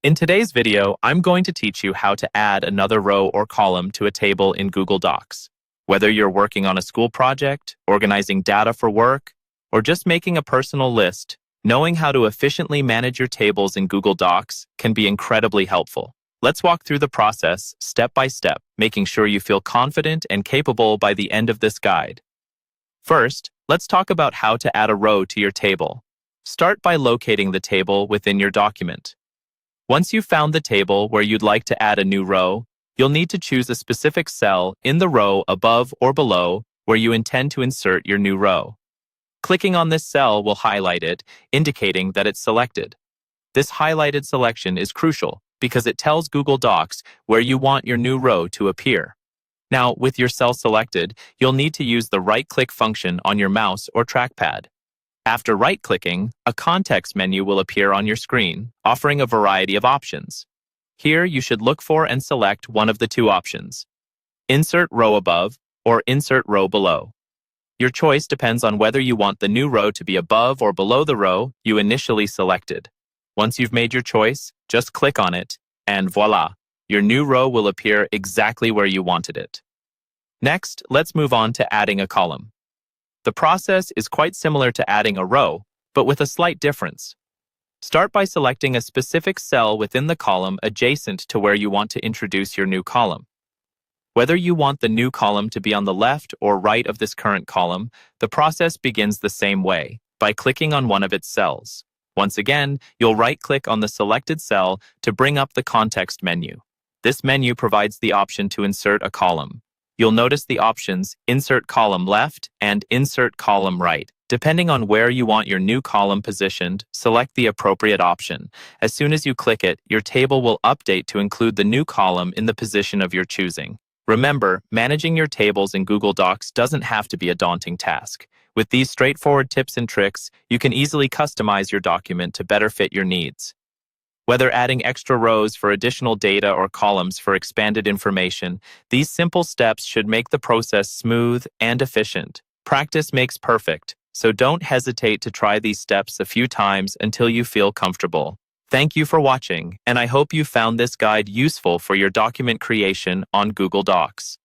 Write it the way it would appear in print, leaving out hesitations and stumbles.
In today's video, I'm going to teach you how to add another row or column to a table in Google Docs. Whether you're working on a school project, organizing data for work, or just making a personal list, knowing how to efficiently manage your tables in Google Docs can be incredibly helpful. Let's walk through the process step by step, making sure you feel confident and capable by the end of this guide. First, let's talk about how to add a row to your table. Start by locating the table within your document. Once you've found the table where you'd like to add a new row, you'll need to choose a specific cell in the row above or below where you intend to insert your new row. Clicking on this cell will highlight it, indicating that it's selected. This highlighted selection is crucial because it tells Google Docs where you want your new row to appear. Now, with your cell selected, you'll need to use the right-click function on your mouse or trackpad. After right-clicking, a context menu will appear on your screen, offering a variety of options. Here, you should look for and select one of the two options: Insert Row Above or Insert Row Below. Your choice depends on whether you want the new row to be above or below the row you initially selected. Once you've made your choice, just click on it, and voila, your new row will appear exactly where you wanted it. Next, let's move on to adding a column. The process is quite similar to adding a row, but with a slight difference. Start by selecting a specific cell within the column adjacent to where you want to introduce your new column. Whether you want the new column to be on the left or right of this current column, the process begins the same way, by clicking on one of its cells. Once again, you'll right-click on the selected cell to bring up the context menu. This menu provides the option to insert a column. You'll notice the options Insert Column Left and Insert Column Right. Depending on where you want your new column positioned, select the appropriate option. As soon as you click it, your table will update to include the new column in the position of your choosing. Remember, managing your tables in Google Docs doesn't have to be a daunting task. With these straightforward tips and tricks, you can easily customize your document to better fit your needs. Whether adding extra rows for additional data or columns for expanded information, these simple steps should make the process smooth and efficient. Practice makes perfect, so don't hesitate to try these steps a few times until you feel comfortable. Thank you for watching, and I hope you found this guide useful for your document creation on Google Docs.